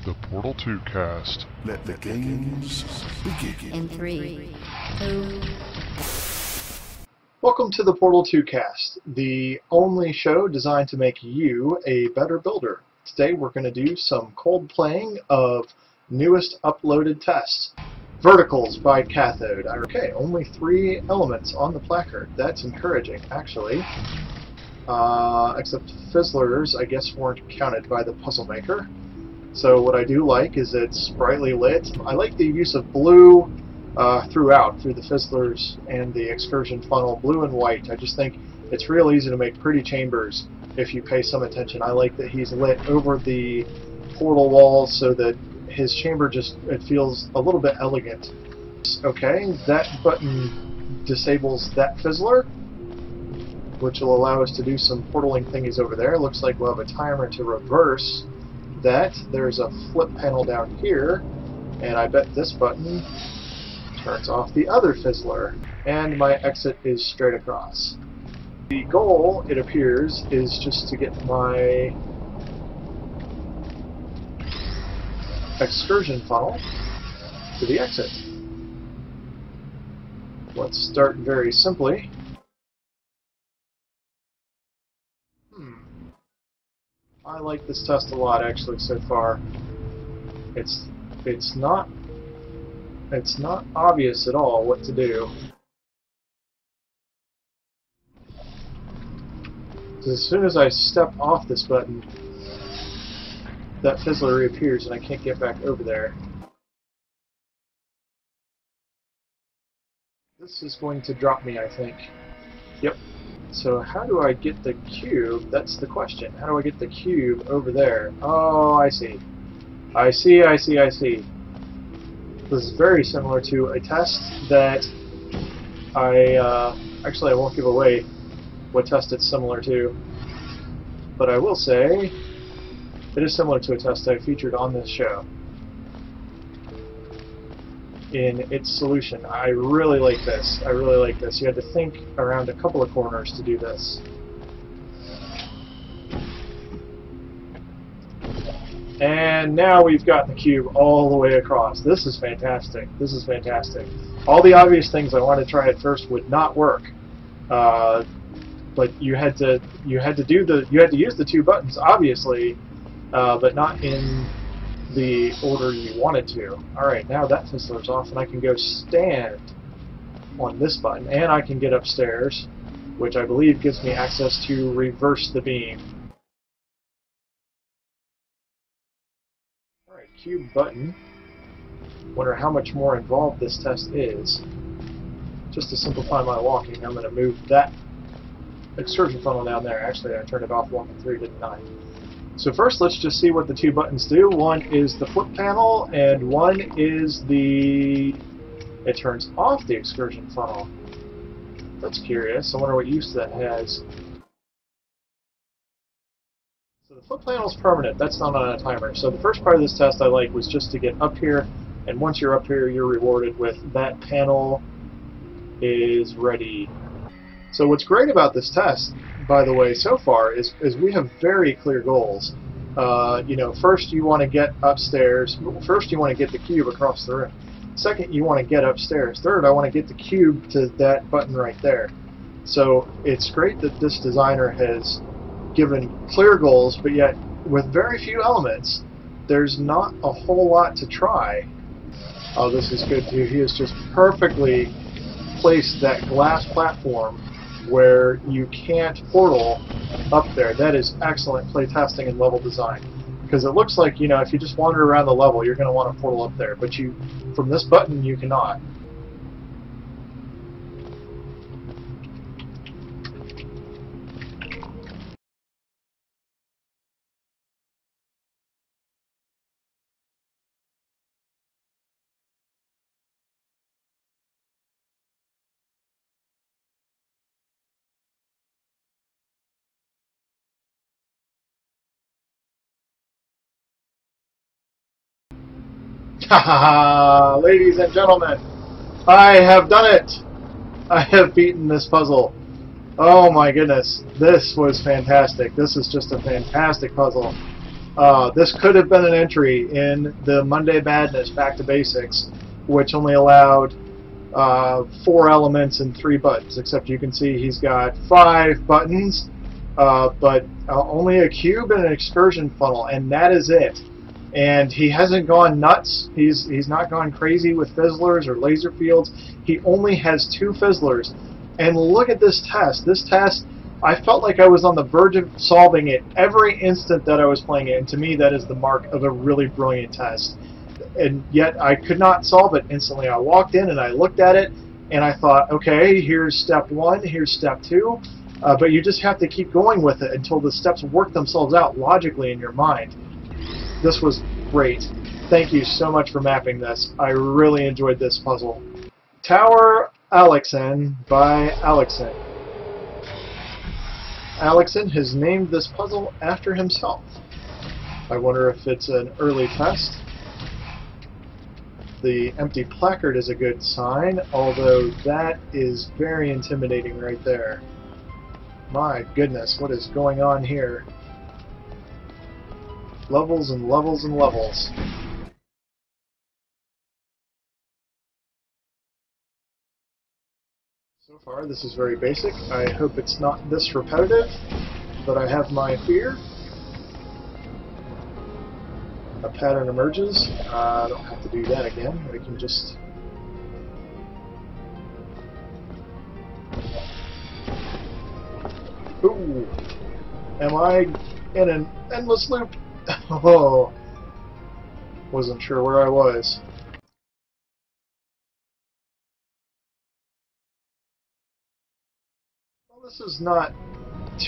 The Portal2Cast. Let the games begin. In 3, 2... Welcome to the Portal2Cast, the only show designed to make you a better builder. Today we're going to do some cold playing of newest uploaded tests. Verticals by Cathode. Okay, only 3 elements on the placard. That's encouraging, actually. Except Fizzlers, I guess, weren't counted by the puzzle maker. So what I do like is it's brightly lit. I like the use of blue throughout, through the Fizzlers and the excursion funnel, blue and white. I just think it's real easy to make pretty chambers if you pay some attention. I like that he's lit over the portal walls so that his chamber just, it feels a little bit elegant. Okay, that button disables that Fizzler, which will allow us to do some portaling thingies over there. Looks like we'll have a timer to reverse that. There's a flip panel down here, and I bet this button turns off the other Fizzler, and my exit is straight across. The goal, it appears, is just to get my excursion funnel to the exit. Let's start very simply. I like this test a lot, actually, so far. It's not obvious at all what to do. As soon as I step off this button, that Fizzler reappears and I can't get back over there. This is going to drop me, I think. Yep. So how do I get the cube? That's the question. How do I get the cube over there? Oh, I see. I see. This is very similar to a test that actually I won't give away what test it's similar to, but I will say it is similar to a test I featured on this show. In its solution. I really like this. I really like this. You had to think around a couple of corners to do this. And now we've got the cube all the way across. This is fantastic. This is fantastic. All the obvious things I wanted to try at first would not work. But you had to use the 2 buttons, obviously, but not in the order you wanted to. Alright, now that Fizzler's off and I can go stand on this button, and I can get upstairs, which I believe gives me access to reverse the beam. Alright, cube button. Wonder how much more involved this test is. Just to simplify my walking, I'm going to move that excursion funnel down there. Actually, I turned it off 1 and 3, didn't I? So first, let's just see what the 2 buttons do. One is the flip panel, and one is it turns off the excursion funnel. That's curious. I wonder what use that has. So the flip panel is permanent. That's not on a timer. So the first part of this test I like was just to get up here, and once you're up here, you're rewarded with that panel is ready. So what's great about this test, by the way, so far, is we have very clear goals. First you want to get upstairs. First you want to get the cube across the room. Second, you want to get upstairs. Third, I want to get the cube to that button right there. So it's great that this designer has given clear goals, but yet with very few elements, there's not a whole lot to try. Oh, this is good too. He has just perfectly placed that glass platform where you can't portal up there. That is excellent playtesting and level design. Because it looks like, if you just wander around the level, you're going to want to portal up there. But from this button, you cannot. Haha, ladies and gentlemen, I have done it! I have beaten this puzzle. Oh my goodness, this was fantastic. This is just a fantastic puzzle. This could have been an entry in the Monday Madness Back to Basics, which only allowed 4 elements and 3 buttons, except you can see he's got 5 buttons, but only a cube and an excursion funnel, and that is it. And he hasn't gone nuts. He's not gone crazy with fizzlers or laser fields. He only has 2 fizzlers. And look at this test. This test, I felt like I was on the verge of solving it every instant that I was playing it. And to me, that is the mark of a really brilliant test. And yet I could not solve it instantly. I walked in and I looked at it and I thought, okay, here's step 1, here's step 2. But you just have to keep going with it until the steps work themselves out logically in your mind. This was great. Thank you so much for mapping this. I really enjoyed this puzzle. Tower Alexen by Alexen. Alexen has named this puzzle after himself. I wonder if it's an early test. The empty placard is a good sign, although that is very intimidating right there. My goodness, what is going on here? Levels and levels and levels. So far, this is very basic. I hope it's not this repetitive, but I have my fear. A pattern emerges. I don't have to do that again. We can just... Ooh! Am I in an endless loop? Oh! Wasn't sure where I was. Well, this is not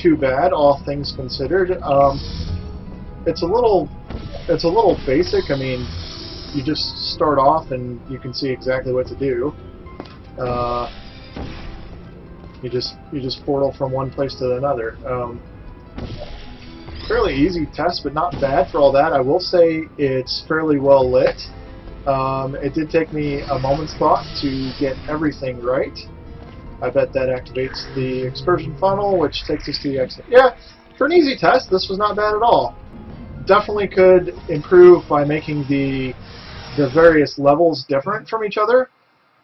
too bad, all things considered. It's a little basic. I mean, you just start off and you can see exactly what to do. You just portal from one place to another. Fairly easy test, but not bad for all that. I will say it's fairly well lit. It did take me a moment's thought to get everything right. I bet that activates the excursion funnel, which takes us to the exit. Yeah, for an easy test, this was not bad at all. Definitely could improve by making the various levels different from each other.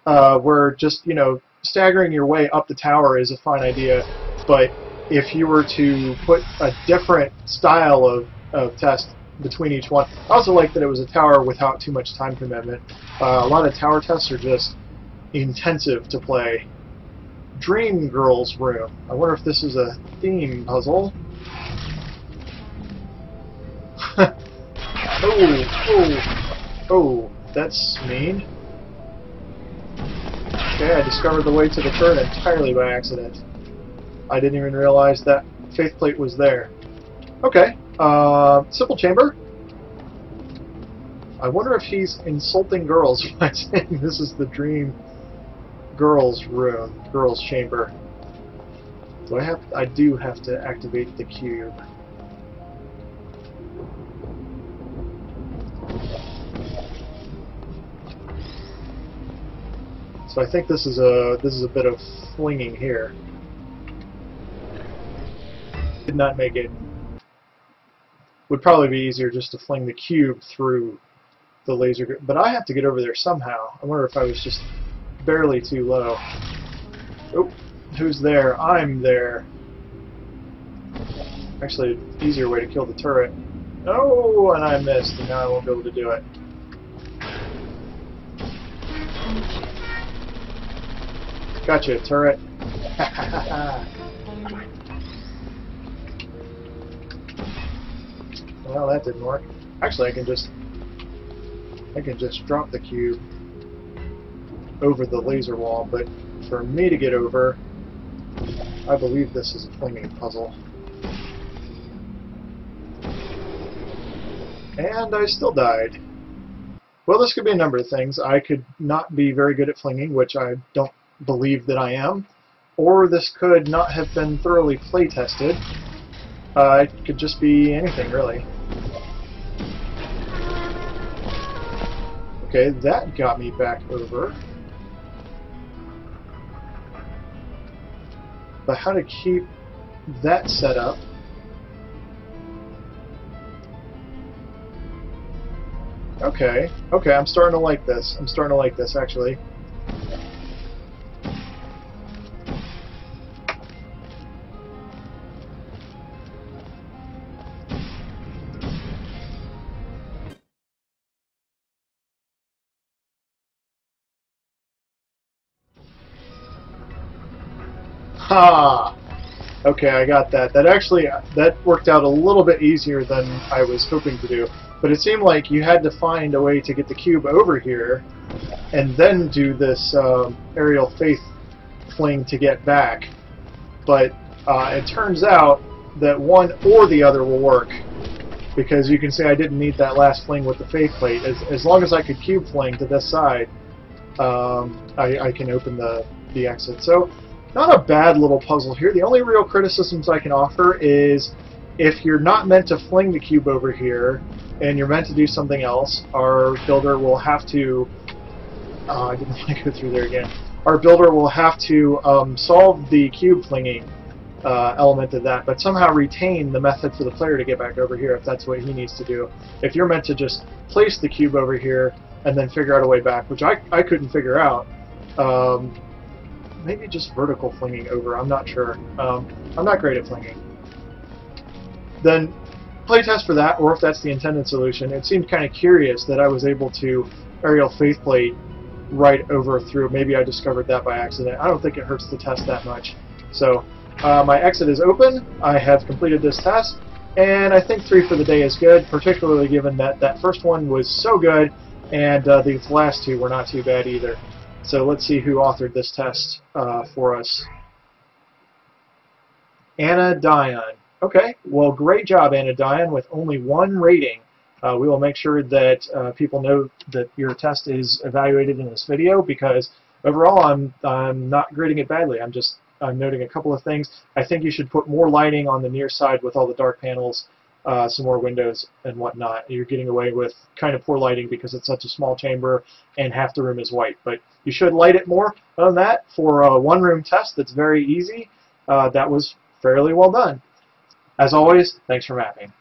Where just, you know, staggering your way up the tower is a fine idea, but if you were to put a different style of test between each one, I also like that it was a tower without too much time commitment. A lot of tower tests are just intensive to play. Dream Girl's Room. I wonder if this is a theme puzzle. Oh, that's mean. Okay, I discovered the way to the turret entirely by accident. I didn't even realize that faith plate was there. Okay, simple chamber. I wonder if he's insulting girls by saying this is the dream girls' room, girls' chamber. Do I have? I do have to activate the cube. So I think this is a bit of flinging here. Did not make it. Would probably be easier just to fling the cube through the laser, but I have to get over there somehow. I wonder if I was just barely too low. Oh, who's there? I'm there. Actually, an easier way to kill the turret. Oh, and I missed, and now I won't be able to do it. Gotcha, turret. Well, that didn't work. Actually, I can just drop the cube over the laser wall, but for me to get over, I believe this is a flinging puzzle. And I still died. Well, this could be a number of things. I could not be very good at flinging, which I don't believe that I am, or this could not have been thoroughly play tested. It could just be anything, really. Okay, that got me back over. But how to keep that set up? Okay. Okay, I'm starting to like this. I'm starting to like this, actually. Ha! Okay, I got that. That worked out a little bit easier than I was hoping to do. But it seemed like you had to find a way to get the cube over here, and then do this aerial faith fling to get back. But it turns out that one or the other will work, because you can see I didn't need that last fling with the faith plate. As long as I could cube fling to this side, I can open the exit. So, not a bad little puzzle here. The only real criticisms I can offer is if you're not meant to fling the cube over here and you're meant to do something else, our builder will have to... I didn't want to go through there again. Our builder will have to solve the cube flinging element of that, but somehow retain the method for the player to get back over here if that's what he needs to do. If you're meant to just place the cube over here and then figure out a way back, which I couldn't figure out, maybe just vertical flinging over, I'm not sure. I'm not great at flinging. Then playtest for that, or if that's the intended solution. It seemed kind of curious that I was able to aerial faith plate right over through. Maybe I discovered that by accident. I don't think it hurts to test that much. So my exit is open. I have completed this test, and I think 3 for the day is good, particularly given that that first one was so good, and these last 2 were not too bad either. So let's see who authored this test for us. Anna Dion. Okay, well, great job, Anna Dion, with only 1 rating. We will make sure that people know that your test is evaluated in this video, because overall I'm not grading it badly. I'm noting a couple of things. I think you should put more lighting on the near side with all the dark panels, some more windows and whatnot. You're getting away with kind of poor lighting because it's such a small chamber and half the room is white. But you should light it more. Other than that, for a 1-room test that's very easy, that was fairly well done. As always, thanks for mapping.